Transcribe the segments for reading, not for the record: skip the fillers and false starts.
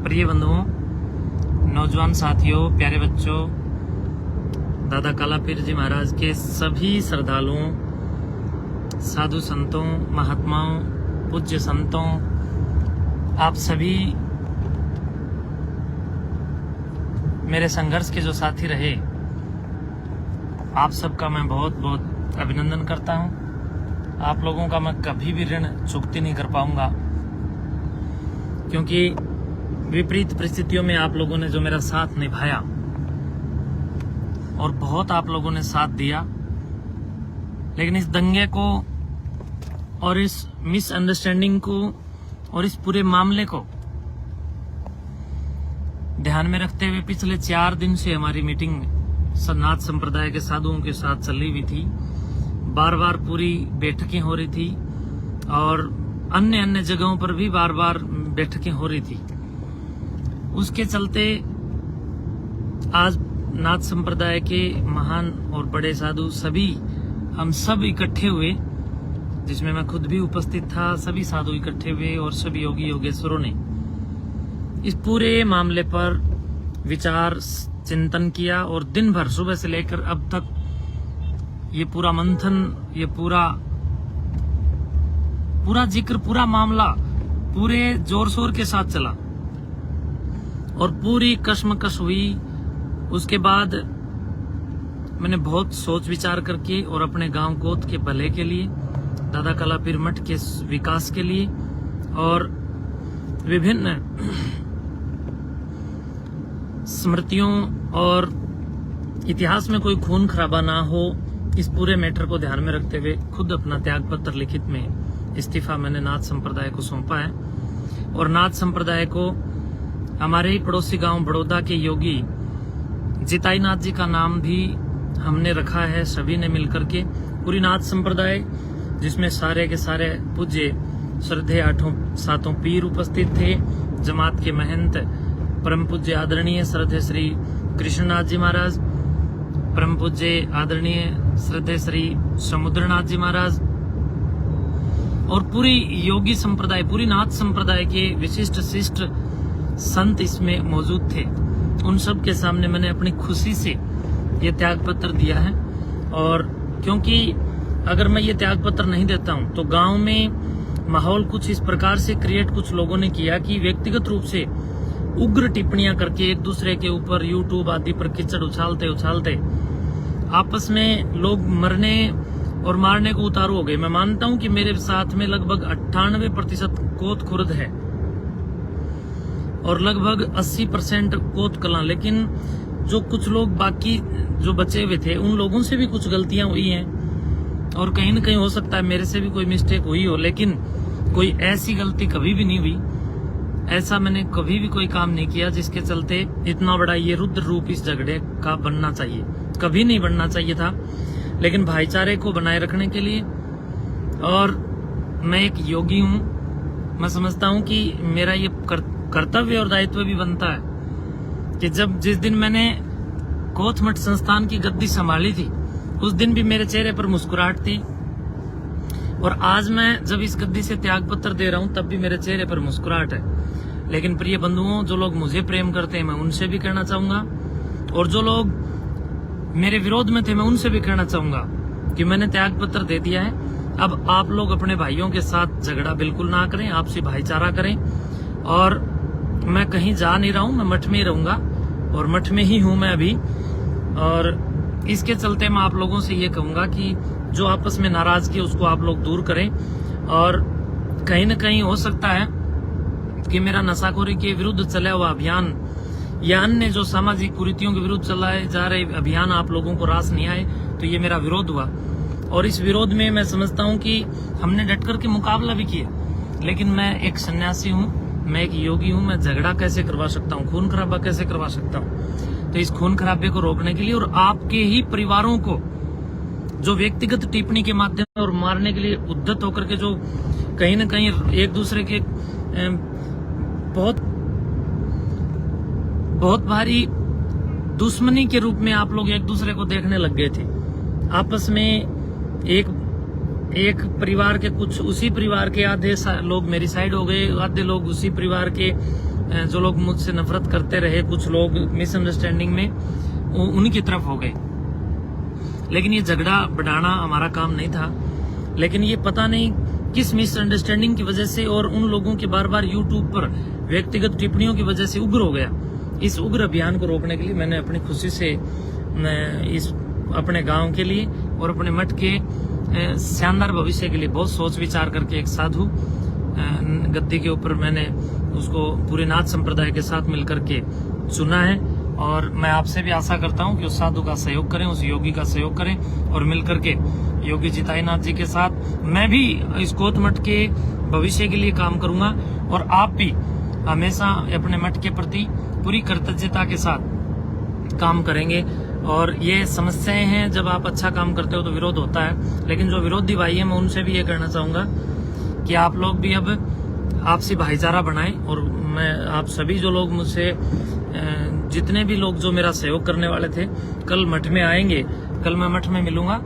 प्रिय बंधुओं, नौजवान साथियों, प्यारे बच्चों, दादा कालापीर जी महाराज के सभी श्रद्धालुओं, साधु संतों, महात्माओं, पूज्य संतों, आप सभी मेरे संघर्ष के जो साथी रहे, आप सबका मैं बहुत बहुत अभिनंदन करता हूं। आप लोगों का मैं कभी भी ऋण चुकती नहीं कर पाऊंगा, क्योंकि विपरीत परिस्थितियों में आप लोगों ने जो मेरा साथ निभाया और बहुत आप लोगों ने साथ दिया, लेकिन इस दंगे को और इस मिसअंडरस्टैंडिंग को और इस पूरे मामले को ध्यान में रखते हुए पिछले 4 दिन से हमारी मीटिंग नाथ संप्रदाय के साधुओं के साथ चली हुई थी। बार बार पूरी बैठकें हो रही थी और अन्य जगहों पर भी बार बार बैठकें हो रही थी। उसके चलते आज नाथ संप्रदाय के महान और बड़े साधु सभी हम सब इकट्ठे हुए, जिसमें मैं खुद भी उपस्थित था। सभी साधु इकट्ठे हुए और सभी योगी योगेश्वरों ने इस पूरे मामले पर विचार चिंतन किया और दिन भर सुबह से लेकर अब तक ये पूरा मंथन, ये पूरा जिक्र, पूरा मामला पूरे जोर शोर के साथ चला और पूरी कश्मकश हुई। उसके बाद मैंने बहुत सोच विचार करके और अपने गांव गोद के भले के लिए, दादा कालापीर मठ के विकास के लिए और विभिन्न स्मृतियों और इतिहास में कोई खून खराबा ना हो, इस पूरे मैटर को ध्यान में रखते हुए खुद अपना त्याग पत्र लिखित में इस्तीफा मैंने नाथ संप्रदाय को सौंपा है। और नाथ संप्रदाय को हमारे ही पड़ोसी गांव बड़ौदा के योगी जिताई नाथ जी का नाम भी हमने रखा है, सभी ने मिलकर के। पूरी नाथ संप्रदाय, जिसमें सारे के सारे पूज्य श्रद्धेय 8 पीर उपस्थित थे, जमात के महंत परम पूज्य आदरणीय श्रद्धेय श्री कृष्णनाथ जी महाराज, परम पूज्य आदरणीय श्रद्धेय श्री समुद्रनाथ जी महाराज और पूरी योगी संप्रदाय, पूरी नाथ संप्रदाय के विशिष्ट शिष्ट संत इसमें मौजूद थे। उन सब के सामने मैंने अपनी खुशी से ये त्याग पत्र दिया है। और क्योंकि अगर मैं ये त्याग पत्र नहीं देता हूं तो गांव में माहौल कुछ इस प्रकार से क्रिएट कुछ लोगों ने किया कि व्यक्तिगत रूप से उग्र टिप्पणियां करके एक दूसरे के ऊपर यूट्यूब आदि पर कीचड़ उछालते आपस में लोग मरने और मारने को उतारू हो गए। मैं मानता हूं कि मेरे साथ में लगभग 98% कोत खुर्द है और लगभग 80% कोत कलां, लेकिन जो कुछ लोग बाकी जो बचे हुए थे उन लोगों से भी कुछ गलतियां हुई हैं और कहीं न कहीं हो सकता है मेरे से भी कोई मिस्टेक हुई हो, लेकिन कोई ऐसी गलती कभी भी नहीं हुई। ऐसा मैंने कभी भी कोई काम नहीं किया जिसके चलते इतना बड़ा ये रुद्र रूप इस झगड़े का बनना चाहिए, कभी नहीं बनना चाहिए था। लेकिन भाईचारे को बनाए रखने के लिए, और मैं एक योगी हूं, मैं समझता हूं कि मेरा ये कर्तव्य और दायित्व भी बनता है कि जिस दिन मैंने कोथ मठ संस्थान की गद्दी संभाली थी उस दिन भी मेरे चेहरे पर मुस्कुराहट थी, और आज मैं जब इस गद्दी से त्याग पत्र दे रहा हूं तब भी मेरे चेहरे पर मुस्कुराहट है। लेकिन प्रिय बंधुओं, जो लोग मुझे प्रेम करते हैं मैं उनसे भी कहना चाहूंगा, और जो लोग मेरे विरोध में थे मैं उनसे भी कहना चाहूंगा कि मैंने त्याग पत्र दे दिया है। अब आप लोग अपने भाइयों के साथ झगड़ा बिल्कुल ना करें, आपसी भाईचारा करें। और मैं कहीं जा नहीं रहा हूं, मैं मठ में ही रहूंगा और मठ में ही हूं मैं अभी। और इसके चलते मैं आप लोगों से ये कहूंगा कि जो आपस में नाराजगी उसको आप लोग दूर करें। और कहीं न कहीं हो सकता है कि मेरा नशाखोरी के विरुद्ध चला हुआ अभियान या अन्य जो सामाजिक कुरीतियों के विरुद्ध चलाए जा रहे अभियान आप लोगों को रास नहीं आए, तो ये मेरा विरोध हुआ। और इस विरोध में मैं समझता हूं कि हमने डट करके मुकाबला भी किया, लेकिन मैं एक सन्यासी हूं, मैं एक योगी हूं, मैं झगड़ा कैसे करवा सकता हूं, खून खराबा कैसे करवा सकता हूं। तो इस खून खराबे को रोकने के लिए और आपके ही परिवारों को जो व्यक्तिगत टिप्पणी के माध्यम और मारने के लिए उद्धत होकर के जो कहीं न कहीं एक दूसरे के बहुत भारी दुश्मनी के रूप में आप लोग एक दूसरे को देखने लग गए थे। आपस में एक परिवार के कुछ उसी परिवार के आधे लोग मेरी साइड हो गए, आधे लोग उसी परिवार के जो लोग मुझसे नफरत करते रहे, कुछ लोग मिसअंडरस्टैंडिंग में उनकी तरफ हो गए। लेकिन ये झगड़ा बढ़ाना हमारा काम नहीं था। लेकिन ये पता नहीं किस मिसअंडरस्टैंडिंग की वजह से और उन लोगों के बार बार यूट्यूब पर व्यक्तिगत टिप्पणियों की वजह से उग्र हो गया। इस उग्र अभियान को रोकने के लिए मैंने अपनी खुशी से इस अपने गांव के लिए और अपने मठ के शानदार भविष्य के लिए बहुत सोच विचार करके एक साधु गद्दी के ऊपर मैंने उसको पूरे नाथ संप्रदाय के साथ मिलकर के चुना है। और मैं आपसे भी आशा करता हूं कि उस साधु का सहयोग करें, उस योगी का सहयोग करें और मिलकर के योगी जिताईनाथ जी के साथ मैं भी इस कोत मठ के भविष्य के लिए काम करूंगा। और आप भी हमेशा अपने मठ के प्रति पूरी कृतज्ञता के साथ काम करेंगे। और ये समस्याएं हैं, जब आप अच्छा काम करते हो तो विरोध होता है, लेकिन जो विरोधी भाई है मैं उनसे भी ये कहना चाहूंगा कि आप लोग भी अब आपसी भाईचारा बनाएं। और मैं आप सभी जो लोग मुझसे जितने भी लोग जो मेरा सहयोग करने वाले थे कल मठ में आएंगे, कल मैं मठ में मिलूंगा,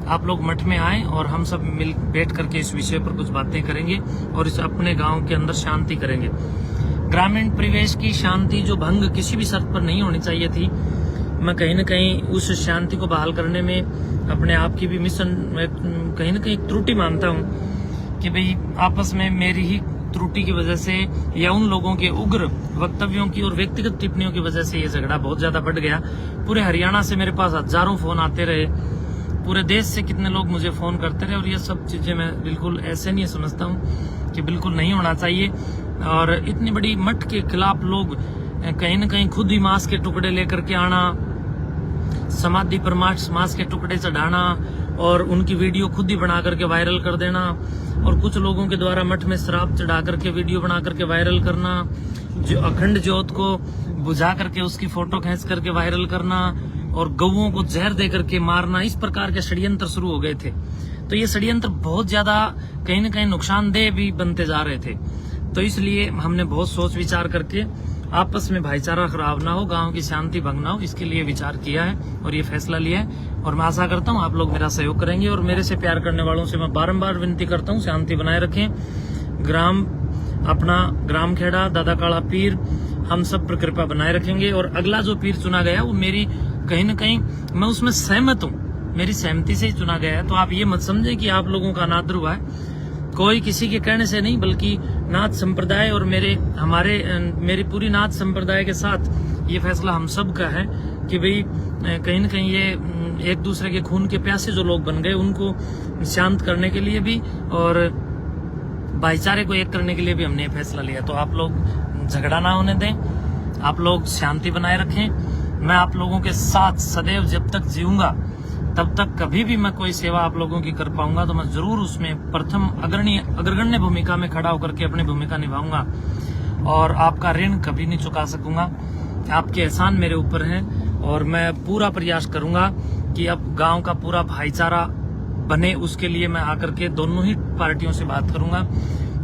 आप लोग मठ में आएं और हम सब मिल बैठ करके इस विषय पर कुछ बातें करेंगे और इस अपने गांव के अंदर शांति करेंगे। ग्रामीण परिवेश की शांति जो भंग किसी भी शर्त पर नहीं होनी चाहिए थी, मैं कहीं न कहीं उस शांति को बहाल करने में अपने आप की भी कहीं न कहीं त्रुटि मानता हूं कि भाई आपस में मेरी ही त्रुटि की वजह से या उन लोगों के उग्र वक्तव्यों की और व्यक्तिगत टिप्पणियों की वजह से ये झगड़ा बहुत ज्यादा बढ़ गया। पूरे हरियाणा से मेरे पास हजारों फोन आते रहे, पूरे देश से कितने लोग मुझे फोन करते रहे। और ये सब चीजें मैं बिल्कुल ऐसे नहीं समझता हूँ कि बिल्कुल नहीं होना चाहिए। और इतनी बड़ी मठ के खिलाफ लोग कहीं न कहीं खुद ही मांस के टुकड़े लेकर के आना, समाधि पर मांस के टुकड़े चढ़ाना और उनकी वीडियो खुद ही बना करके वायरल कर देना, और कुछ लोगों के द्वारा मठ में शराब चढ़ा करके वीडियो बना करके वायरल करना, जो अखंड ज्योत को बुझा करके उसकी फोटो खींच करके वायरल करना और गौओं को जहर दे करके मारना, इस प्रकार के षड्यंत्र शुरू हो गए थे। तो ये षड्यंत्र बहुत ज्यादा कहीं न कहीं नुकसानदेह भी बनते जा रहे थे। तो इसलिए हमने बहुत सोच विचार करके आपस में भाईचारा खराब ना हो, गांव की शांति भंग ना हो, इसके लिए विचार किया है और ये फैसला लिया है। और मैं आशा करता हूँ आप लोग मेरा सहयोग करेंगे। और मेरे से प्यार करने वालों से मैं बारंबार विनती करता हूँ, शांति बनाए रखें। अपना ग्राम खेड़ा दादा काला पीर हम सब पर कृपा बनाए रखेंगे। और अगला जो पीर चुना गया वो मेरी कहीं न कहीं मैं उसमें सहमत हूँ, मेरी सहमति से ही चुना गया है। तो आप ये मत समझे कि आप लोगों का अनादर हुआ है, कोई किसी के कहने से नहीं, बल्कि नाथ संप्रदाय और मेरी पूरी नाथ संप्रदाय के साथ ये फैसला हम सब का है कि भाई कहीं न कहीं ये एक दूसरे के खून के प्यासे जो लोग बन गए उनको शांत करने के लिए भी और भाईचारे को एक करने के लिए भी हमने ये फैसला लिया। तो आप लोग झगड़ा ना होने दें, आप लोग शांति बनाए रखें। मैं आप लोगों के साथ सदैव जब तक जीऊंगा तब तक कभी भी मैं कोई सेवा आप लोगों की कर पाऊंगा तो मैं जरूर उसमें प्रथम अग्रगण्य भूमिका में खड़ा होकर के अपनी भूमिका निभाऊंगा और आपका ऋण कभी नहीं चुका सकूंगा। आपके एहसान मेरे ऊपर हैं और मैं पूरा प्रयास करूंगा कि अब गांव का पूरा भाईचारा बने, उसके लिए मैं आकर के दोनों ही पार्टियों से बात करूंगा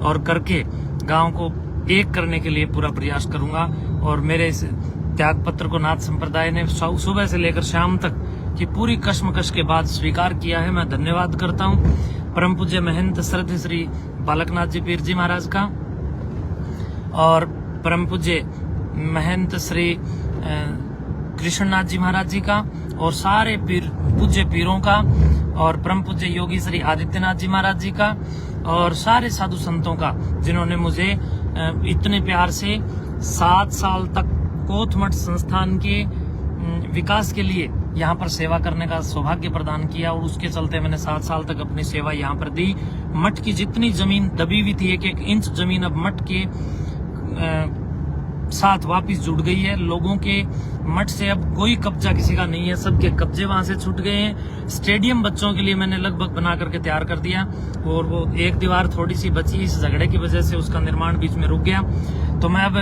और करके गांव को एक करने के लिए पूरा प्रयास करूंगा। और मेरे इस त्याग पत्र को नाथ संप्रदाय ने सुबह से लेकर शाम तक की पूरी कश्मकश के बाद स्वीकार किया है। मैं धन्यवाद करता हूं परम पूज्य महंत श्रद्धेय श्री बालकनाथ जी पीर जी महाराज का और परम पूज्य महंत श्री कृष्णनाथ जी महाराज जी का और सारे पूज्य पीरों का और परम पूज्य योगी श्री आदित्यनाथ जी महाराज जी का और सारे साधु संतों का, जिन्होंने मुझे इतने प्यार से 7 साल तक कोत मठ संस्थान के विकास के लिए यहाँ पर सेवा करने का सौभाग्य प्रदान किया। और उसके चलते मैंने 7 साल तक अपनी सेवा यहाँ पर दी। मठ की जितनी जमीन दबी हुई थी, 1-1 इंच जमीन अब मठ के साथ वापस जुड़ गई है। लोगों के मठ से अब कोई कब्जा किसी का नहीं है, सबके कब्जे वहां से छूट गए हैं। स्टेडियम बच्चों के लिए मैंने लगभग बना करके तैयार कर दिया और वो एक दीवार थोड़ी सी बची, इस झगड़े की वजह से उसका निर्माण बीच में रुक गया। तो मैं अब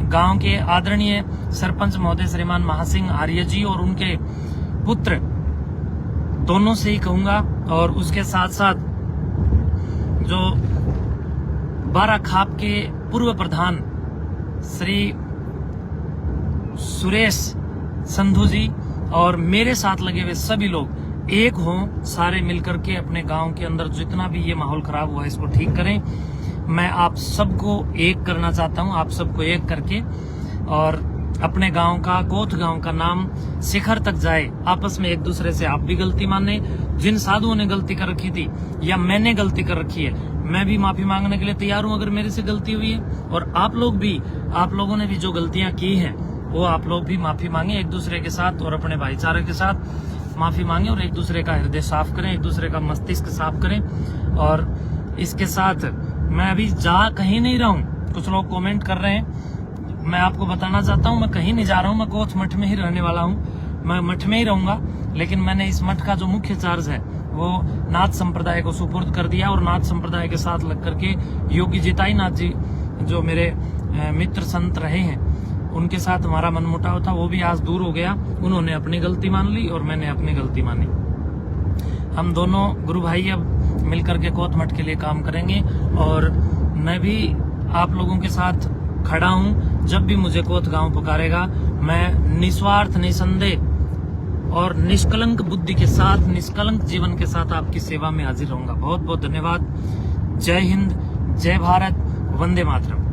गांव के आदरणीय सरपंच महोदय श्रीमान महासिंह आर्य जी और उनके पुत्र दोनों से ही कहूंगा और उसके साथ साथ जो बारा खाप के पूर्व प्रधान श्री सुरेश संधू जी और मेरे साथ लगे हुए सभी लोग, एक हों, सारे मिलकर के अपने गांव के अंदर जितना भी ये माहौल खराब हुआ है इसको ठीक करें। मैं आप सबको एक करना चाहता हूं, आप सबको एक करके, और अपने गांव का, कोथ गांव का नाम शिखर तक जाए। आपस में एक दूसरे से आप भी गलती माने, जिन साधुओं ने गलती कर रखी थी या मैंने गलती कर रखी है, मैं भी माफी मांगने के लिए तैयार हूं अगर मेरे से गलती हुई है। और आप लोगों ने भी जो गलतियां की हैं वो आप लोग भी माफी मांगे एक दूसरे के साथ, और अपने भाईचारे के साथ माफी मांगे, और एक दूसरे का हृदय साफ करें, एक दूसरे का मस्तिष्क साफ करें। और इसके साथ मैं अभी जा कहीं नहीं रहा हूँ। कुछ लोग कमेंट कर रहे हैं, मैं आपको बताना चाहता हूँ मैं कहीं नहीं जा रहा हूँ, मैं कोथ मठ में ही रहने वाला हूँ, मैं मठ में ही रहूंगा। लेकिन मैंने इस मठ का जो मुख्य चार्ज है वो नाथ संप्रदाय को सुपुर्द कर दिया, और नाथ संप्रदाय के साथ लग करके योगी जिताई नाथ जी जो मेरे मित्र संत रहे हैं उनके साथ हमारा मनमुटाव था, वो भी आज दूर हो गया। उन्होंने अपनी गलती मान ली और मैंने अपनी गलती मानी। हम दोनों गुरु भाई अब मिलकर के कोथ मठ के लिए काम करेंगे, और मैं भी आप लोगों के साथ खड़ा हूं। जब भी मुझे कोथ गांव पुकारेगा, मैं निस्वार्थ, निसंदेह और निष्कलंक बुद्धि के साथ, निष्कलंक जीवन के साथ आपकी सेवा में हाजिर रहूंगा। बहुत बहुत धन्यवाद। जय हिंद, जय भारत, वंदे मातरम।